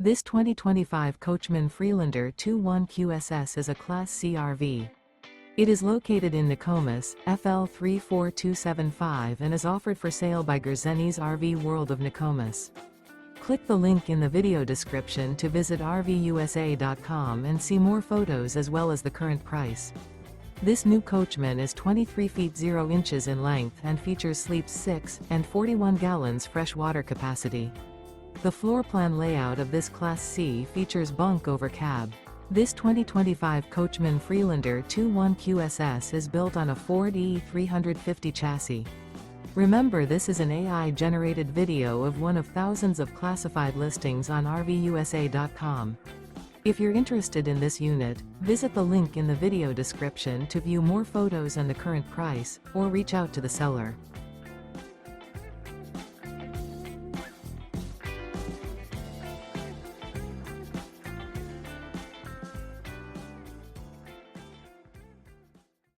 This 2025 Coachmen Freelander 21QSS is a Class C RV. It is located in Nokomis, FL 34275 and is offered for sale by Gerzeny's RV World of Nokomis. Click the link in the video description to visit RVUSA.com and see more photos as well as the current price. This new Coachmen is 23 feet 0 inches in length and features sleeps 6 and 41 gallons fresh water capacity. The floor plan layout of this Class C features bunk over cab. This 2025 Coachmen Freelander 21QSS is built on a Ford E350 chassis. Remember, this is an AI-generated video of one of thousands of classified listings on RVUSA.com. If you're interested in this unit, visit the link in the video description to view more photos and the current price, or reach out to the seller.